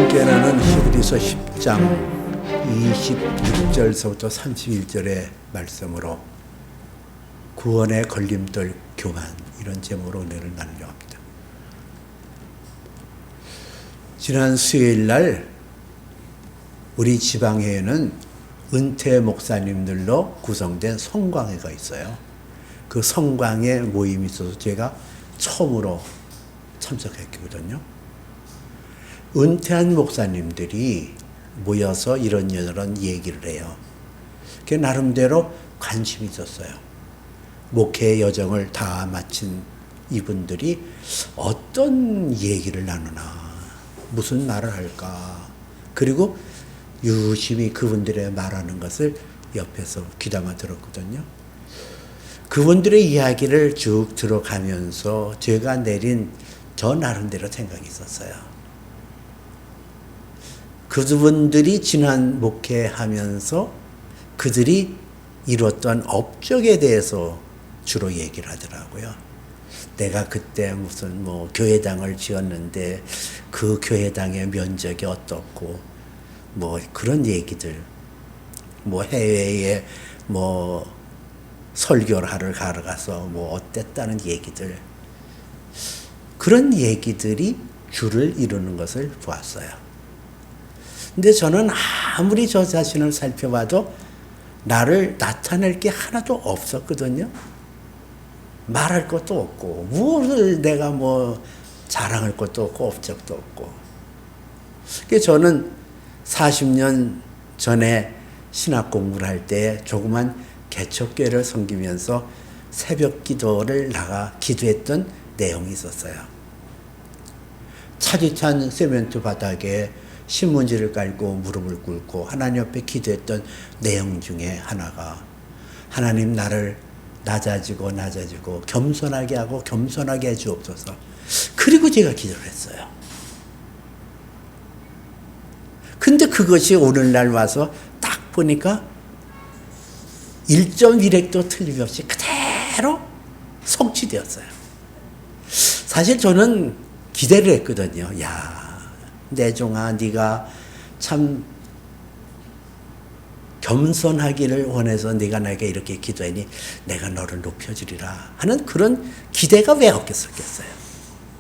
오늘께는 히브리서 10장 26절서부터 31절의 말씀으로 구원의 걸림돌 교만, 이런 제목으로 은혜를 나누려 합니다. 지난 수요일 날 우리 지방회에는 은퇴 목사님들로 구성된 성광회가 있어요. 그 성광회 모임이 있어서 제가 처음으로 참석했거든요. 은퇴한 목사님들이 모여서 이런저런 얘기를 해요. 그게 나름대로 관심이 있었어요. 목회 여정을 다 마친 이분들이 어떤 얘기를 나누나, 무슨 말을 할까. 그리고 유심히 그분들의 말하는 것을 옆에서 귀담아 들었거든요. 그분들의 이야기를 쭉 들어가면서 제가 내린 저 나름대로 생각이 있었어요. 그분들이 지난 목회하면서 그들이 이뤘던 업적에 대해서 주로 얘기를 하더라고요. 내가 그때 무슨 교회당을 지었는데 그 교회당의 면적이 어떻고 그런 얘기들, 해외에 설교를 하러 가서 어땠다는 얘기들, 그런 얘기들이 주를 이루는 것을 보았어요. 근데 저는 아무리 저 자신을 살펴봐도 나를 나타낼 게 하나도 없었거든요. 말할 것도 없고, 무엇을 내가 자랑할 것도 없고, 업적도 없고. 그래서 저는 40년 전에 신학 공부를 할 때 조그만 개척교회를 섬기면서 새벽 기도를 나가 기도했던 내용이 있었어요. 차디찬 세멘트 바닥에 신문지를 깔고 무릎을 꿇고 하나님 앞에 기도했던 내용 중에 하나가, 하나님 나를 낮아지고 겸손하게 하고 겸손하게 해주옵소서. 그리고 제가 기도를 했어요. 근데 그것이 오늘날 와서 딱 보니까 1.1획도 틀림없이 그대로 성취되었어요. 사실 저는 기대를 했거든요. 내 종아, 네가 참 겸손하기를 원해서 네가 나에게 이렇게 기도하니 내가 너를 높여주리라 하는 그런 기대가 왜 없겠었겠어요.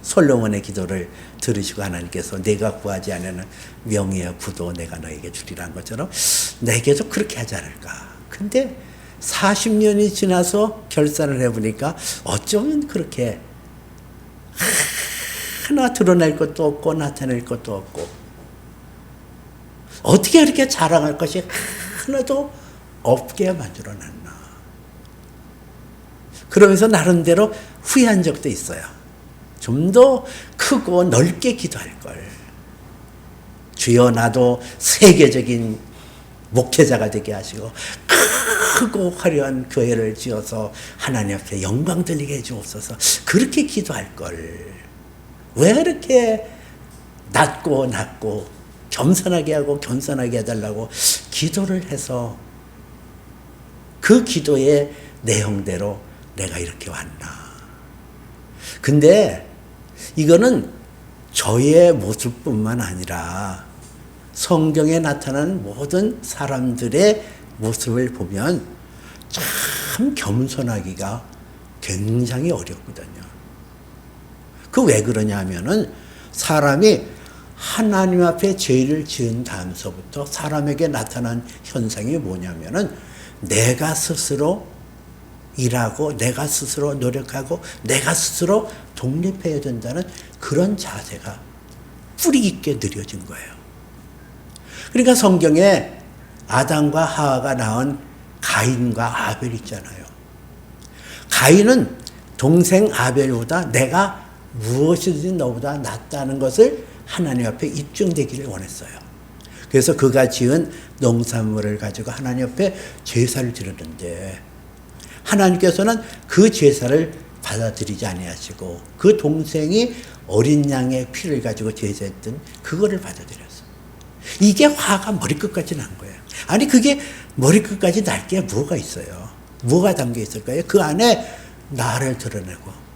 솔로몬의 기도를 들으시고 하나님께서 내가 구하지 않는 명예와 부도 내가 너에게 주리라 한 것처럼 내게도 그렇게 하지 않을까. 근데 40년이 지나서 결산을 해보니까 어쩌면 그렇게 하나 드러낼 것도 없고 나타낼 것도 없고, 어떻게 그렇게 자랑할 것이 하나도 없게 만들어놨나. 그러면서 나름대로 후회한 적도 있어요. 좀 더 크고 넓게 기도할 걸. 주여 나도 세계적인 목회자가 되게 하시고 크고 화려한 교회를 지어서 하나님 앞에 영광 들리게 해주옵소서. 그렇게 기도할 걸. 왜 이렇게 낮고 겸손하게 하고 겸손하게 해달라고 기도를 해서 그 기도의 내용대로 내가 이렇게 왔나. 근데 이거는 저의 모습뿐만 아니라 성경에 나타나는 모든 사람들의 모습을 보면 참 겸손하기가 굉장히 어렵거든요. 그 왜 그러냐 하면은 사람이 하나님 앞에 죄를 지은 다음서부터 사람에게 나타난 현상이 뭐냐면은 내가 스스로 일하고 내가 스스로 노력하고 내가 스스로 독립해야 된다는 그런 자세가 뿌리 깊게 느려진 거예요. 그러니까 성경에 아담과 하와가 낳은 가인과 아벨 있잖아요. 가인은 동생 아벨보다 내가 무엇이든지 너보다 낫다는 것을 하나님 앞에 입증되기를 원했어요. 그래서 그가 지은 농산물을 가지고 하나님 앞에 제사를 드렸는데 하나님께서는 그 제사를 받아들이지 아니하시고 그 동생이 어린 양의 피를 가지고 제사했던 그거를 받아들였어요. 이게 화가 머리끝까지 난 거예요. 아니 그게 머리끝까지 날 게 뭐가 있어요? 뭐가 담겨 있을까요? 그 안에 나를 드러내고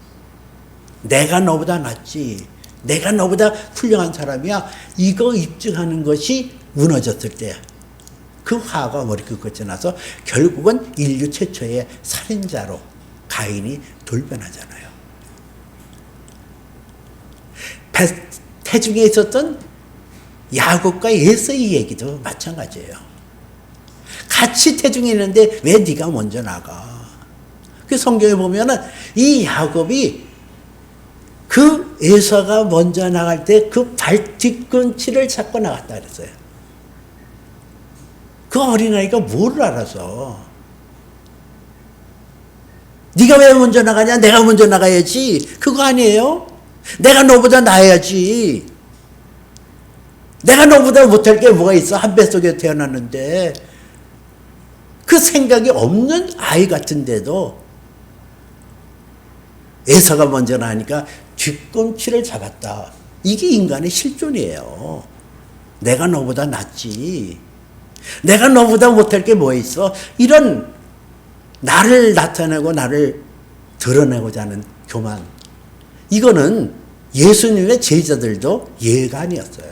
내가 너보다 낫지, 내가 너보다 훌륭한 사람이야. 이거 입증하는 것이 무너졌을 때 그 화가 머리끝 끝에 나서 결국은 인류 최초의 살인자로 가인이 돌변하잖아요. 태중에 있었던 야곱과 에서의 얘기도 마찬가지예요. 같이 태중에 있는데 왜 네가 먼저 나가? 그 성경에 보면은 이 야곱이 그 에서가 먼저 나갈 때 그 발 뒤꿈치를 잡고 나갔다 그랬어요. 그 어린아이가 뭘 알아서? 네가 왜 먼저 나가냐? 내가 먼저 나가야지. 그거 아니에요? 내가 너보다 나아야지. 내가 너보다 못할 게 뭐가 있어? 한 뱃속에 태어났는데. 그 생각이 없는 아이 같은데도 에서가 먼저 나니까 뒤꿈치를 잡았다. 이게 인간의 실존이에요. 내가 너보다 낫지. 내가 너보다 못할 게 뭐 있어? 이런 나를 나타내고 나를 드러내고자 하는 교만. 이거는 예수님의 제자들도 예가 아니었어요.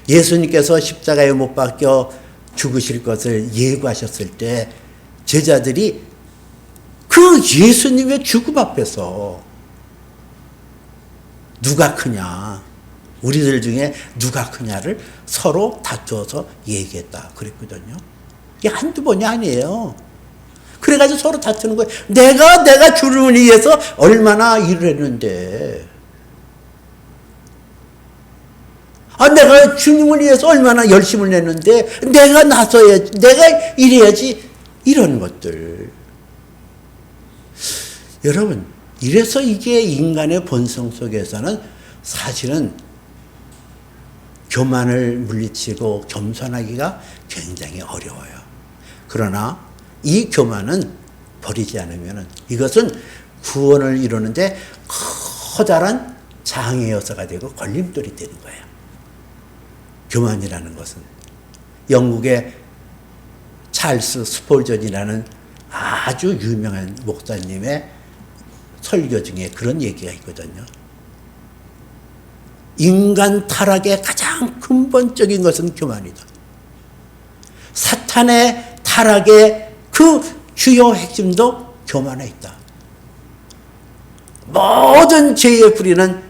예수님께서 십자가에 못 박혀 죽으실 것을 예고하셨을 때 제자들이 그 예수님의 죽음 앞에서 누가 크냐, 우리들 중에 누가 크냐를 서로 다투어서 얘기했다 그랬거든요. 이게 한두 번이 아니에요. 그래가지고 서로 다투는 거예요. 내가 주님을 위해서 얼마나 일을 했는데, 내가 주님을 위해서 얼마나 열심을 냈는데 내가 나서야지, 내가 이래야지. 이런 것들. 여러분, 이래서 이게 인간의 본성 속에서는 사실은 교만을 물리치고 겸손하기가 굉장히 어려워요. 그러나 이 교만은 버리지 않으면 이것은 구원을 이루는데 커다란 장애 요소가 되고 걸림돌이 되는 거예요. 교만이라는 것은 영국의 찰스 스폴전이라는 아주 유명한 목사님의 설교 중에 그런 얘기가 있거든요. 인간 타락의 가장 근본적인 것은 교만이다. 사탄의 타락의 그 주요 핵심도 교만에 있다. 모든 죄의 뿌리는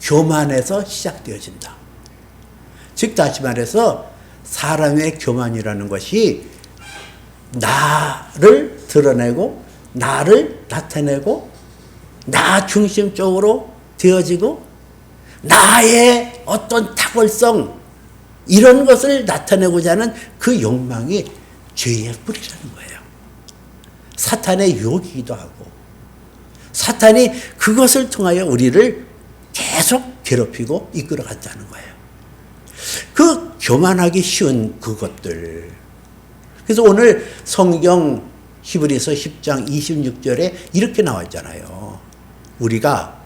교만에서 시작되어진다. 즉 다시 말해서 사람의 교만이라는 것이 나를 드러내고 나를 나타내고 나 중심적으로 되어지고 나의 어떤 탁월성 이런 것을 나타내고자 하는 그 욕망이 죄의 뿌리라는 거예요. 사탄의 유혹이기도 하고 사탄이 그것을 통하여 우리를 계속 괴롭히고 이끌어간다는 거예요. 그 교만하기 쉬운 그것들. 그래서 오늘 성경 히브리서 10장 26절에 이렇게 나와 있잖아요. 우리가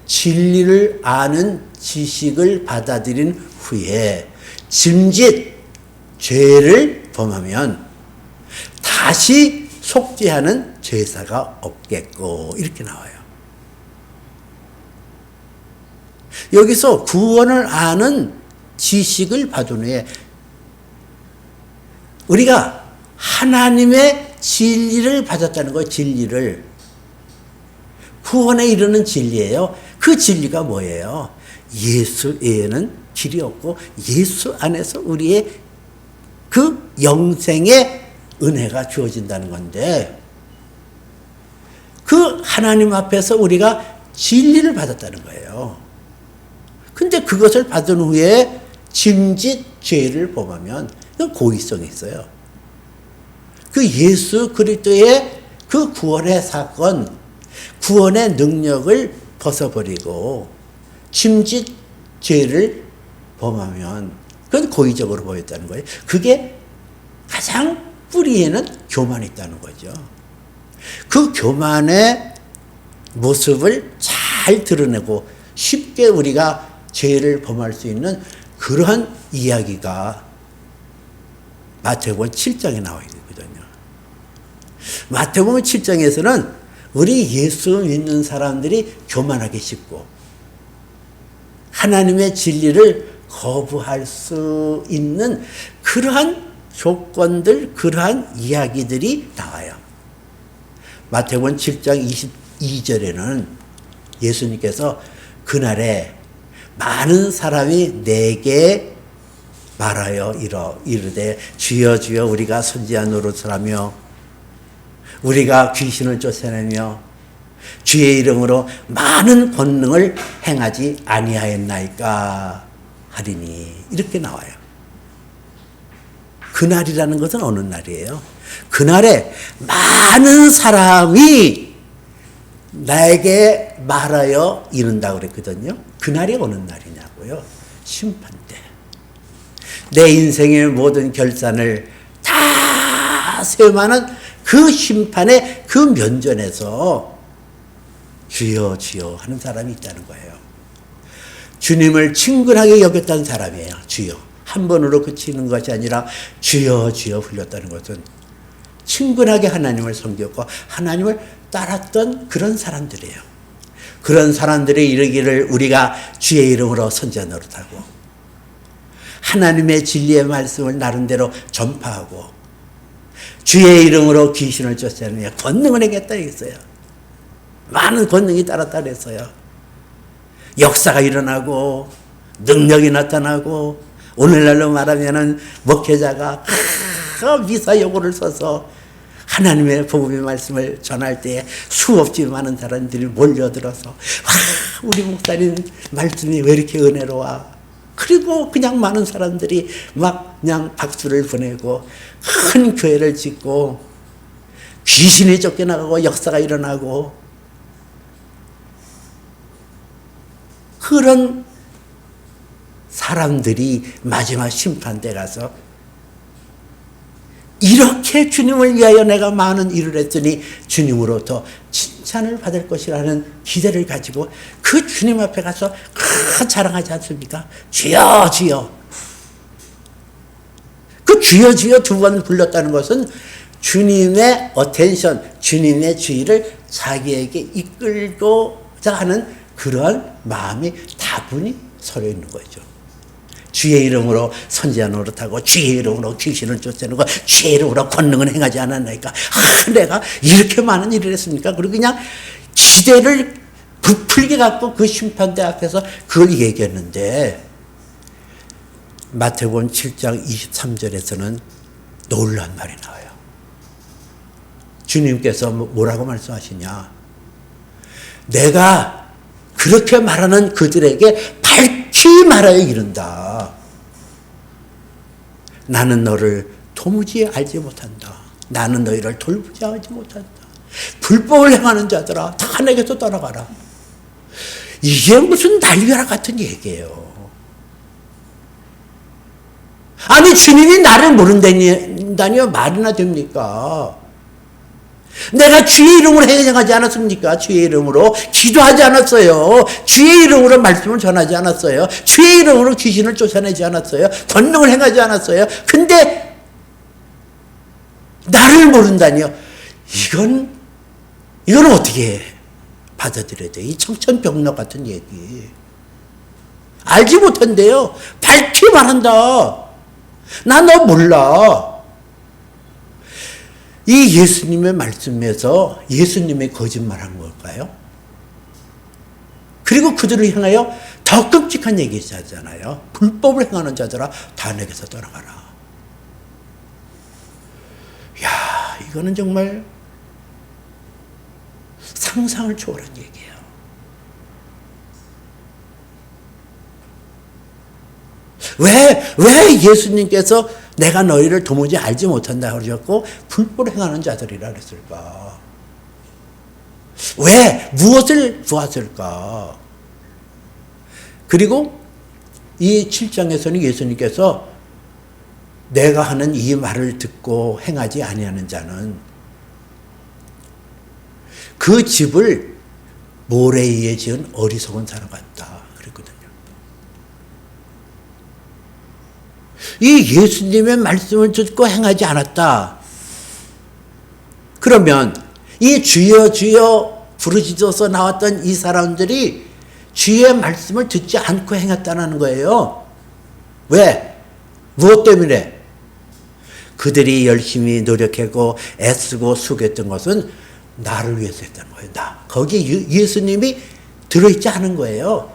진리를 아는 지식을 받아들인 후에 짐짓 죄를 범하면 다시 속죄하는 제사가 없겠고 이렇게 나와요. 여기서 구원을 아는 지식을 받은 후에 우리가 하나님의 진리를 받았다는 거예요. 진리를. 구원에 이르는 진리예요. 그 진리가 뭐예요? 예수 외에는 길이 없고 예수 안에서 우리의 그 영생의 은혜가 주어진다는 건데 그 하나님 앞에서 우리가 진리를 받았다는 거예요. 근데 그것을 받은 후에 짐짓 죄를 범하면 고의성이 있어요. 그 예수 그리스도의 그 구원의 사건, 구원의 능력을 벗어버리고 짐짓 죄를 범하면 그건 고의적으로 보였다는 거예요. 그게 가장 뿌리에는 교만이 있다는 거죠. 그 교만의 모습을 잘 드러내고 쉽게 우리가 죄를 범할 수 있는 그런 이야기가 마태복음 7장에 나와 있거든요. 마태복음 7장에서는 우리 예수 믿는 사람들이 교만하기 쉽고 하나님의 진리를 거부할 수 있는 그러한 조건들, 그러한 이야기들이 나와요. 마태복음 7장 22절에는 예수님께서 그날에 많은 사람이 내게 말하여 이르되 주여 주여 우리가 선지자 노릇을 하며 우리가 귀신을 쫓아내며 주의 이름으로 많은 권능을 행하지 아니하였나이까 하리니, 이렇게 나와요. 그날이라는 것은 어느 날이에요? 그날에 많은 사람이 나에게 말하여 이른다고 그랬거든요. 그날이 어느 날이냐고요? 심판 때. 내 인생의 모든 결산을 다 세우는 그 심판의 그 면전에서 주여 주여 하는 사람이 있다는 거예요. 주님을 친근하게 여겼다는 사람이에요. 주여. 한 번으로 그치는 것이 아니라 주여 주여 불렸다는 것은 친근하게 하나님을 섬겼고 하나님을 따랐던 그런 사람들이에요. 그런 사람들이 이르기를 우리가 주의 이름으로 선지자 노릇하고 하나님의 진리의 말씀을 나름대로 전파하고 주의 이름으로 귀신을 쫓아내며 권능을 행했다 했어요. 많은 권능이 따랐다 그랬어요. 역사가 일어나고 능력이 나타나고 오늘날로 말하면은 목회자가 미사여구를 써서 하나님의 복음의 말씀을 전할 때 수없이 많은 사람들이 몰려들어서 우리 목사님 말씀이 왜 이렇게 은혜로워. 그리고 그냥 많은 사람들이 막 그냥 박수를 보내고 큰 교회를 짓고 귀신이 쫓겨나가고 역사가 일어나고 그런 사람들이 마지막 심판대 가서 이렇게 주님을 위하여 내가 많은 일을 했더니 주님으로부터 칭찬을 받을 것이라는 기대를 가지고 그 주님 앞에 가서 자랑하지 않습니까? 주여 주여. 그 주여 주여 두 번 불렀다는 것은 주님의 어텐션, 주님의 주의를 자기에게 이끌고자 하는 그러한 마음이 다분히 서려 있는 거죠. 주의 이름으로 선지자 노릇하고 주의 이름으로 귀신을 쫓아내고 주의 이름으로 권능을 행하지 않았나이까. 내가 이렇게 많은 일을 했습니까? 그리고 그냥 기대를 부풀게 갖고 그 심판대 앞에서 그걸 얘기했는데 마태복음 7장 23절에서는 놀라운 말이 나와요. 주님께서 뭐라고 말씀하시냐? 내가 그렇게 말하는 그들에게 밝히 말하여 이른다. 나는 너를 도무지 알지 못한다. 나는 너희를 돌보지 못한다. 불법을 행하는 자들아 다 내게서 떠나가라. 이게 무슨 난리와 같은 얘기예요. 아니 주님이 나를 모른다니요 말이나 됩니까? 내가 주의 이름으로 행하지 않았습니까? 주의 이름으로 기도하지 않았어요. 주의 이름으로 말씀을 전하지 않았어요. 주의 이름으로 귀신을 쫓아내지 않았어요. 권능을 행하지 않았어요. 근데 나를 모른다니요. 이건 어떻게 받아들여야 돼? 이 청천벽력 같은 얘기. 알지 못한대요. 밝히 말한다. 나 너 몰라. 이 예수님의 말씀에서 예수님의 거짓말한 걸까요? 그리고 그들을 향하여 더 끔찍한 얘기 하잖아요. 불법을 행하는 자들아 다 내게서 떠나가라. 야, 이거는 정말 상상을 초월한 얘기예요. 왜 예수님께서 내가 너희를 도무지 알지 못한다 그러셨고 불법을 행하는 자들이라 그랬을까? 왜? 무엇을 보았을까? 그리고 이 7장에서는 예수님께서 내가 하는 이 말을 듣고 행하지 아니하는 자는 그 집을 모래 위에 지은 어리석은 사람 같다 그랬거든요. 이 예수님의 말씀을 듣고 행하지 않았다. 그러면 이 주여 주여 부르짖어서 나왔던 이 사람들이 주의 말씀을 듣지 않고 행했다는 거예요. 왜? 무엇 때문에? 그들이 열심히 노력하고 애쓰고 수고했던 것은 나를 위해서 했다는 거예요. 거기에 예수님이 들어있지 않은 거예요.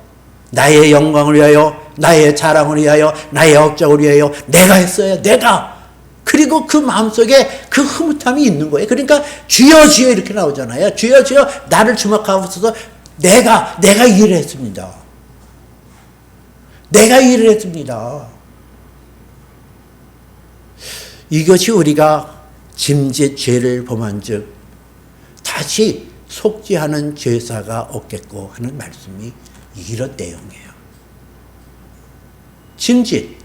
나의 영광을 위하여, 나의 자랑을 위하여, 나의 억장을 위하여 내가 했어요. 내가. 그리고 그 마음속에 그 흐뭇함이 있는 거예요. 그러니까 주여 주여 이렇게 나오잖아요. 주여 주여 나를 주목하옵소서. 내가 일을 했습니다. 내가 일을 했습니다. 이것이 우리가 짐짓 죄를 범한 즉 다시 속죄하는 죄사가 없겠고 하는 말씀이 이런 내용이에요. 짐짓.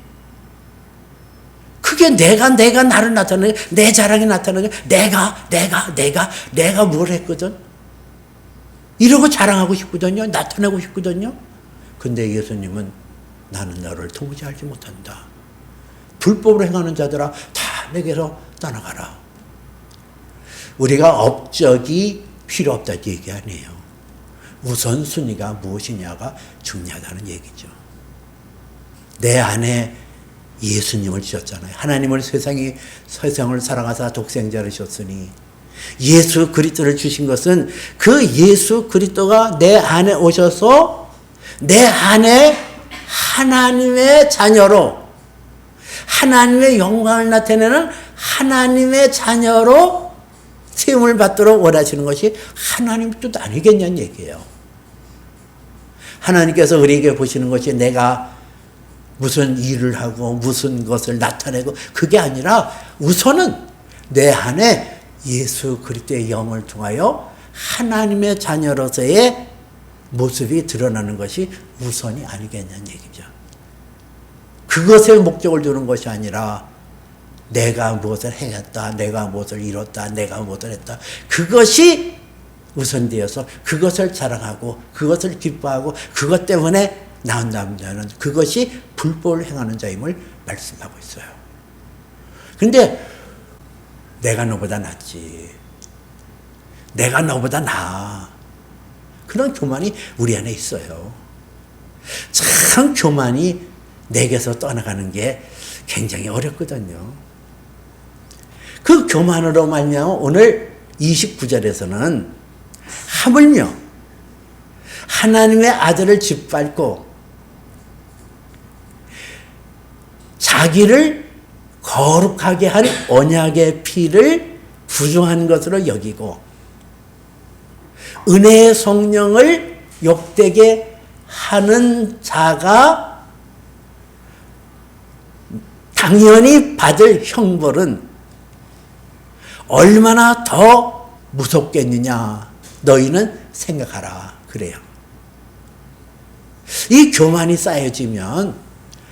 그게 내가 나를 나타내는 내 자랑이 나타나는 내가 뭘 했거든. 이러고 자랑하고 싶거든요. 나타내고 싶거든요. 근데 예수님은 나는 너를 도무지 알지 못한다. 불법으로 행하는 자들아 다 내게로 떠나가라. 우리가 업적이 필요 없다는 얘기 아니에요. 우선순위가 무엇이냐가 중요하다는 얘기죠. 내 안에 예수님을 주셨잖아요. 하나님을 세상을 사랑하사 독생자를 주셨으니 예수 그리스도를 주신 것은 그 예수 그리스도가 내 안에 오셔서 내 안에 하나님의 자녀로 하나님의 영광을 나타내는 하나님의 자녀로 세움을 받도록 원하시는 것이 하나님 뜻 아니겠냐는 얘기예요. 하나님께서 우리에게 보시는 것이 내가 무슨 일을 하고 무슨 것을 나타내고 그게 아니라 우선은 내 안에 예수 그리스도의 영을 통하여 하나님의 자녀로서의 모습이 드러나는 것이 우선이 아니겠냐는 얘기죠. 그것에 목적을 두는 것이 아니라 내가 무엇을 행했다, 내가 무엇을 이뤘다, 내가 무엇을 했다. 그것이 우선되어서 그것을 자랑하고 그것을 기뻐하고 그것 때문에 나온다는 자는 그것이 불법을 행하는 자임을 말씀하고 있어요. 근데 내가 너보다 낫지. 내가 너보다 나아. 그런 교만이 우리 안에 있어요. 참 교만이 내게서 떠나가는 게 굉장히 어렵거든요. 그 교만으로 말미암아 오늘 29절에서는 하물며 하나님의 아들을 짓밟고 자기를 거룩하게 한 언약의 피를 부정한 것으로 여기고 은혜의 성령을 욕되게 하는 자가 당연히 받을 형벌은 얼마나 더 무섭겠느냐 너희는 생각하라 그래요. 이 교만이 쌓여지면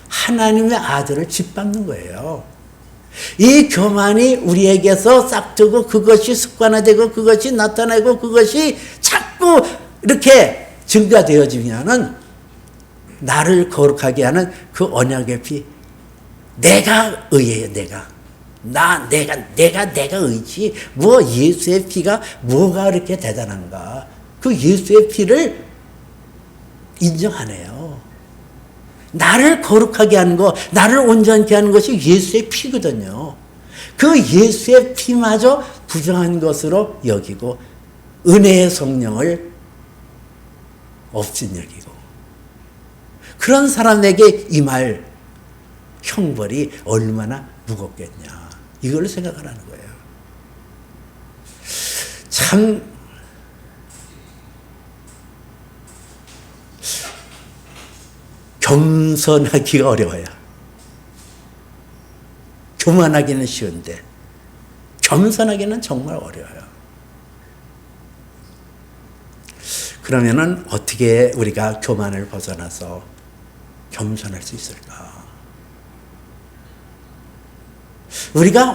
하나님의 아들을 짓밟는 거예요. 이 교만이 우리에게서 싹트고 그것이 습관화되고 그것이 나타나고 그것이 자꾸 이렇게 증가되어지면은 나를 거룩하게 하는 그 언약의 피 내가 의예요. 내가 의지. 뭐 예수의 피가 뭐가 그렇게 대단한가. 그 예수의 피를 인정하네요. 나를 거룩하게 하는 거, 나를 온전케 하는 것이 예수의 피거든요. 그 예수의 피마저 부정한 것으로 여기고 은혜의 성령을 없인 여기고 그런 사람에게 임할 형벌이 얼마나 무겁겠냐. 이걸 생각하라는 거예요. 참 겸손하기가 어려워요. 교만하기는 쉬운데 겸손하기는 정말 어려워요. 그러면은 어떻게 우리가 교만을 벗어나서 겸손할 수 있을까?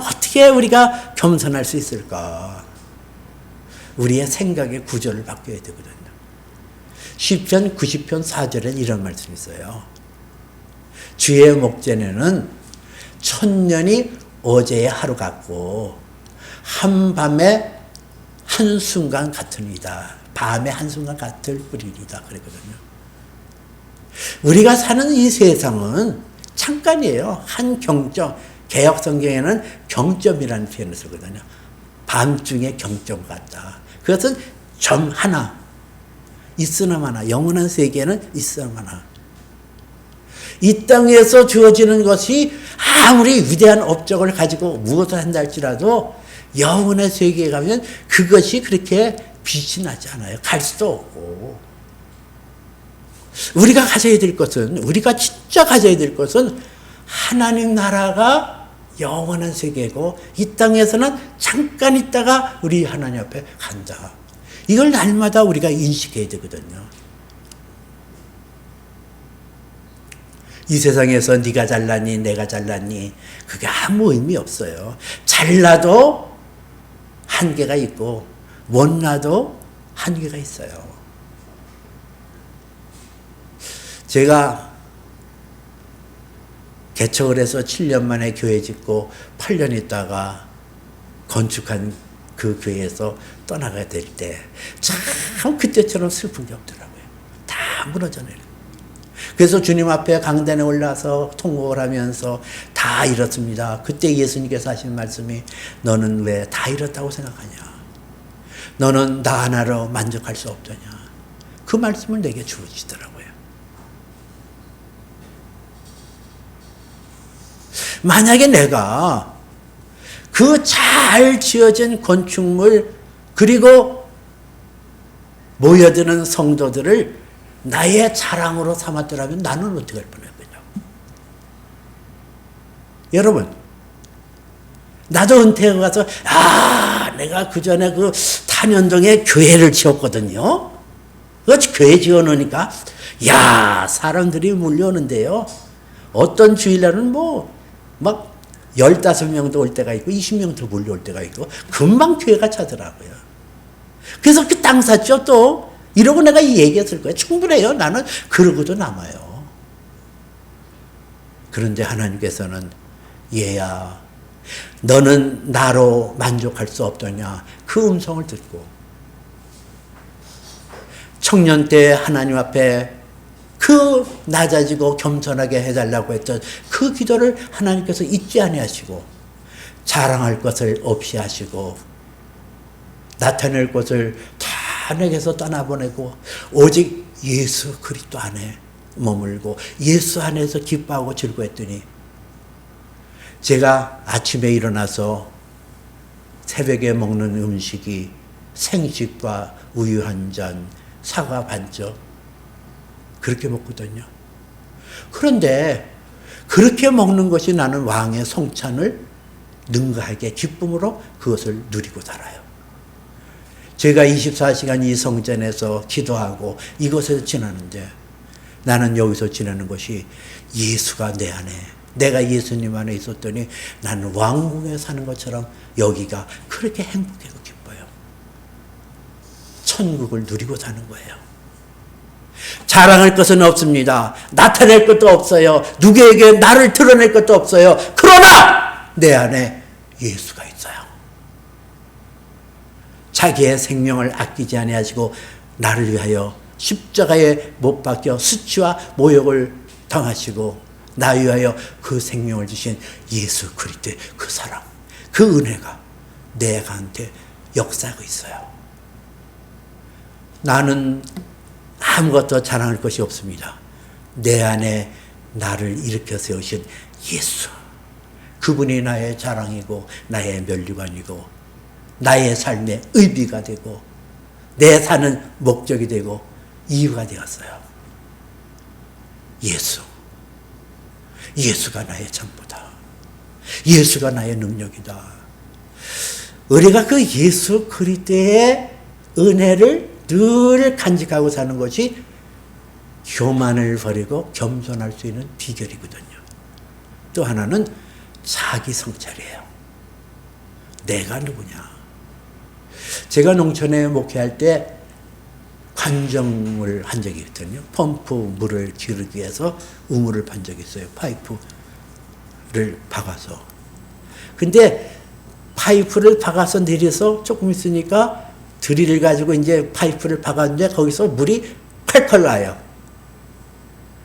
어떻게 겸손할 수 있을까? 우리의 생각의 구조를 바뀌어야 되거든요. 시편 90편 4절에 이런 말씀이 있어요. 주의 목전에는 천년이 어제의 하루 같고 한밤의 한순간 같으니이다. 밤의 한순간 같을 뿐이다. 그랬거든요. 우리가 사는 이 세상은 잠깐이에요. 한 경점. 개역 성경에는 경점이라는 표현을 쓰거든요. 밤중에 경점 같다. 그것은 점 하나. 있으나마나. 영원한 세계는 있으나마나. 이 땅에서 주어지는 것이 아무리 위대한 업적을 가지고 무엇을 한다 할지라도 영원의 세계에 가면 그것이 그렇게 빛이 나지 않아요. 갈 수도 없고. 우리가 가져야 될 것은, 우리가 진짜 가져야 될 것은 하나님 나라가 영원한 세계고 이 땅에서는 잠깐 있다가 우리 하나님 앞에 간다. 이걸 날마다 우리가 인식해야 되거든요. 이 세상에서 네가 잘났니 내가 잘났니 그게 아무 의미 없어요. 잘나도 한계가 있고 못나도 한계가 있어요. 제가 개척을 해서 7년 만에 교회 짓고 8년 있다가 건축한 그 교회에서 떠나가야 될 때 참 그때처럼 슬픈 게 없더라고요. 다 무너져 내려. 그래서 주님 앞에 강단에 올라서 통곡을 하면서 다 잃었습니다. 그때 예수님께서 하신 말씀이 너는 왜 다 잃었다고 생각하냐? 너는 나 하나로 만족할 수 없더냐? 그 말씀을 내게 주시더라고요. 만약에 내가 그 잘 지어진 건축물 그리고 모여드는 성도들을 나의 자랑으로 삼았더라면 나는 어떻게 할 뻔했겠냐. 여러분, 나도 은퇴하고 가서 내가 그 전에 그 탄현동에 교회를 지었거든요. 그 교회 지어놓으니까 사람들이 몰려오는데요. 어떤 주일날은 막 15명도 올 때가 있고 20명도 몰려올 때가 있고 금방 교회가 차더라고요. 그래서 그 땅 샀죠 또. 이러고 내가 이 얘기했을 거예요. 충분해요. 나는 그러고도 남아요. 그런데 하나님께서는 얘야 너는 나로 만족할 수 없더냐. 그 음성을 듣고 청년 때 하나님 앞에 그 낮아지고 겸손하게 해달라고 했던 그 기도를 하나님께서 잊지 아니하시고 자랑할 것을 없이 하시고 나타낼 것을 다 내게서 떠나보내고 오직 예수 그리스도 안에 머물고 예수 안에서 기뻐하고 즐거워했더니 제가 아침에 일어나서 새벽에 먹는 음식이 생식과 우유 한 잔, 사과 반쪽 그렇게 먹거든요. 그런데 그렇게 먹는 것이 나는 왕의 성찬을 능가하게 기쁨으로 그것을 누리고 살아요. 제가 24시간 이 성전에서 기도하고 이곳에서 지나는데 나는 여기서 지내는 것이 예수가 내 안에 내가 예수님 안에 있었더니 나는 왕궁에 사는 것처럼 여기가 그렇게 행복하고 기뻐요. 천국을 누리고 사는 거예요. 자랑할 것은 없습니다. 나타낼 것도 없어요. 누구에게 나를 드러낼 것도 없어요. 그러나 내 안에 예수가 있어요. 자기의 생명을 아끼지 아니하시고 나를 위하여 십자가에 못 박혀 수치와 모욕을 당하시고 나 위하여 그 생명을 주신 예수 그리스도의 그 사랑, 그 은혜가 내가한테 역사하고 있어요. 나는 아무것도 자랑할 것이 없습니다. 내 안에 나를 일으켜 세우신 예수, 그분이 나의 자랑이고 나의 면류관이고 나의 삶의 의미가 되고 내 사는 목적이 되고 이유가 되었어요. 예수가 나의 전부다. 예수가 나의 능력이다. 우리가 그 예수 그리스도의 은혜를 늘 간직하고 사는 것이 교만을 버리고 겸손할 수 있는 비결이거든요. 또 하나는 자기 성찰이에요. 내가 누구냐. 제가 농촌에 목회할 때 관정을 한 적이 있거든요. 펌프 물을 기르기 위해서 우물을 판 적이 있어요. 파이프를 박아서. 근데 파이프를 박아서 내려서 조금 있으니까 드릴을 가지고 이제 파이프를 박았는데 거기서 물이 콸콸 나요.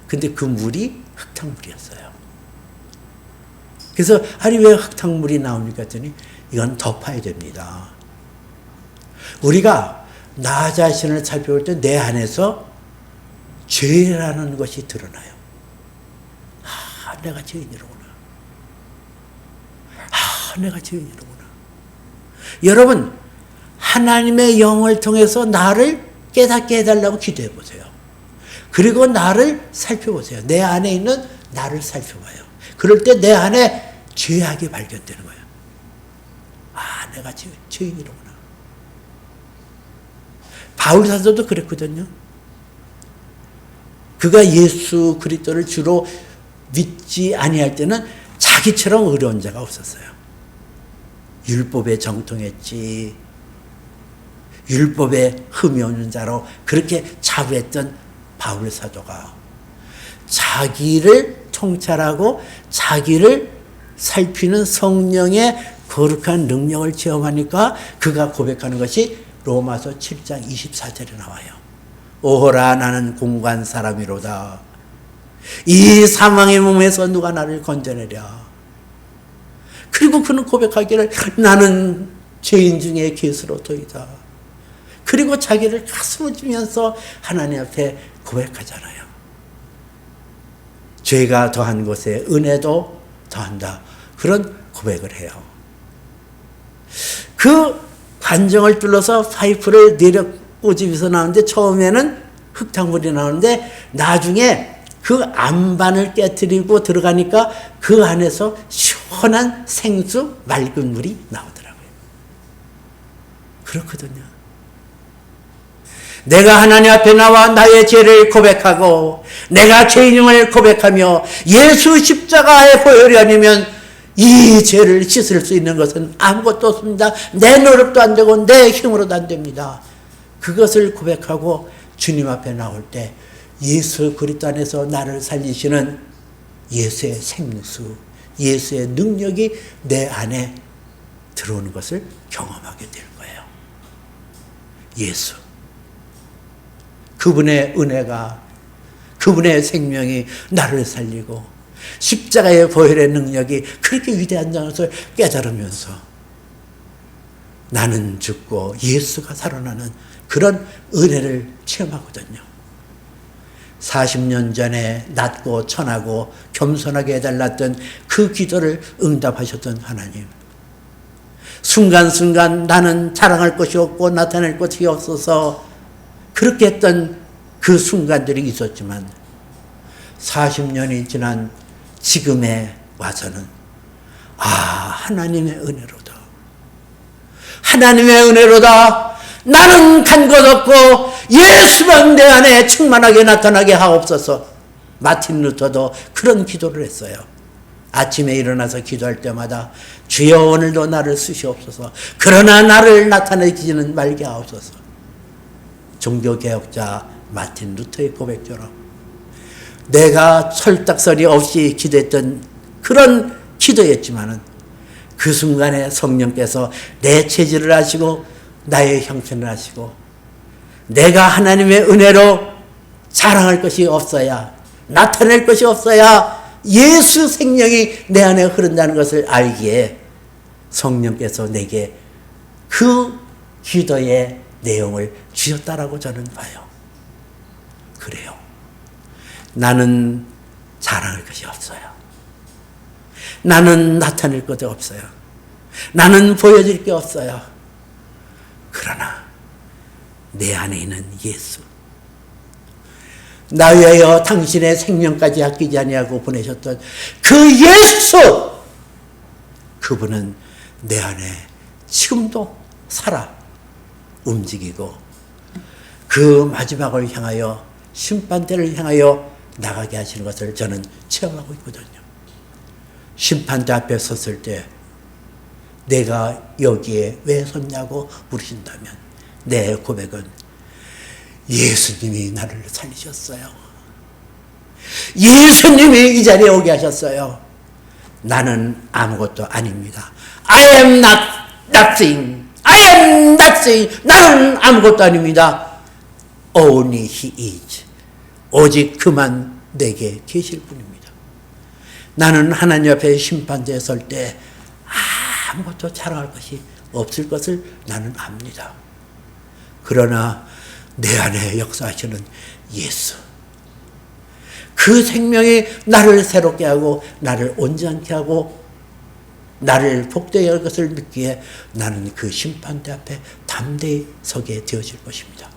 근데 그 물이 흙탕물이었어요. 그래서 아니 왜 흙탕물이 나옵니까 했더니 이건 덮어야 됩니다. 우리가 나 자신을 살펴볼 때 내 안에서 죄라는 것이 드러나요. 아, 내가 죄인이로구나. 아, 내가 죄인이로구나. 여러분, 하나님의 영을 통해서 나를 깨닫게 해달라고 기도해 보세요. 그리고 나를 살펴보세요. 내 안에 있는 나를 살펴봐요. 그럴 때 내 안에 죄악이 발견되는 거예요. 아, 내가 죄인이로구나. 바울 사도도 그랬거든요. 그가 예수 그리스도를 주로 믿지 아니할 때는 자기처럼 의로운 자가 없었어요. 율법에 정통했지, 율법에 흠이 없는 자로 그렇게 자부했던 바울 사도가 자기를 통찰하고 자기를 살피는 성령의 거룩한 능력을 체험하니까 그가 고백하는 것이 로마서 7장 24절에 나와요. 오호라 나는 공고한 사람이로다. 이 사망의 몸에서 누가 나를 건져내랴. 그리고 그는 고백하기를 나는 죄인 중에 괴수로도이다. 그리고 자기를 가슴을 쥐면서 하나님 앞에 고백하잖아요. 죄가 더한 곳에 은혜도 더한다. 그런 고백을 해요. 그 관정을 뚫러서 파이프를 내려 꼬집어서 나오는데 처음에는 흙탕물이 나오는데 나중에 그 안반을 깨뜨리고 들어가니까 그 안에서 시원한 생수 맑은 물이 나오더라고요. 그렇거든요. 내가 하나님 앞에 나와 나의 죄를 고백하고 내가 죄인임을 고백하며 예수 십자가에 보혈이 아니면 이 죄를 씻을 수 있는 것은 아무것도 없습니다. 내 노력도 안 되고 내 힘으로도 안 됩니다. 그것을 고백하고 주님 앞에 나올 때 예수 그리스도 안에서 나를 살리시는 예수의 생수, 예수의 능력이 내 안에 들어오는 것을 경험하게 될 거예요. 예수. 그분의 은혜가, 그분의 생명이 나를 살리고 십자가의 보혈의 능력이 그렇게 위대한 것을 깨달으면서 나는 죽고 예수가 살아나는 그런 은혜를 체험하거든요. 40년 전에 낮고 천하고 겸손하게 해달랐던 그 기도를 응답하셨던 하나님. 순간순간 나는 자랑할 것이 없고 나타낼 것이 없어서 그렇게 했던 그 순간들이 있었지만 40년이 지난 지금에 와서는 아, 하나님의 은혜로다. 하나님의 은혜로다. 나는 간 것 없고 예수만 내 안에 충만하게 나타나게 하옵소서. 마틴 루터도 그런 기도를 했어요. 아침에 일어나서 기도할 때마다 주여 오늘도 나를 쓰시옵소서. 그러나 나를 나타내지는 말게 하옵소서. 종교개혁자 마틴 루터의 고백처럼 내가 철딱서리 없이 기도했던 그런 기도였지만은 그 순간에 성령께서 내 체질을 아시고 나의 형편을 아시고 내가 하나님의 은혜로 자랑할 것이 없어야, 나타낼 것이 없어야 예수 생명이 내 안에 흐른다는 것을 알기에 성령께서 내게 그 기도의 내용을 주셨다라고 저는 봐요. 그래요. 나는 자랑할 것이 없어요. 나는 나타낼 것이 없어요. 나는 보여줄 게 없어요. 그러나 내 안에 있는 예수, 나 위하여 당신의 생명까지 아끼지 아니하고 보내셨던 그 예수, 그분은 내 안에 지금도 살아 움직이고 그 마지막을 향하여, 심판대를 향하여 나가게 하시는 것을 저는 체험하고 있거든요. 심판대 앞에 섰을 때 내가 여기에 왜 섰냐고 물으신다면 내 고백은 예수님이 나를 살리셨어요. 예수님이 이 자리에 오게 하셨어요. 나는 아무것도 아닙니다. I am not nothing. I am nothing. 나는 아무것도 아닙니다. Only He is. 오직 그만 내게 계실 분입니다. 나는 하나님 앞에 심판대에 설 때 아무것도 자랑할 것이 없을 것을 나는 압니다. 그러나 내 안에 역사하시는 예수, 그 생명이 나를 새롭게 하고 나를 온전케 하고 나를 복되게 할 것을 믿기에 나는 그 심판대 앞에 담대히 서게 되어질 것입니다.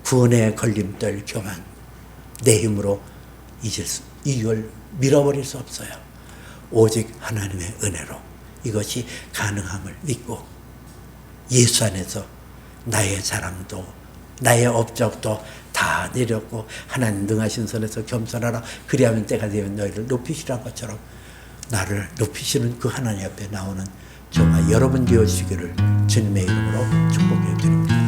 구원의 걸림돌 교만, 내 힘으로 이걸 밀어버릴 수 없어요. 오직 하나님의 은혜로 이것이 가능함을 믿고 예수 안에서 나의 자랑도 나의 업적도 다 내렸고 하나님 능하신 선에서 겸손하라. 그리하면 때가 되면 너희를 높이시라는 것처럼 나를 높이시는 그 하나님 앞에 나오는 저와 여러분 되어주시기를 주님의 이름으로 축복해 드립니다.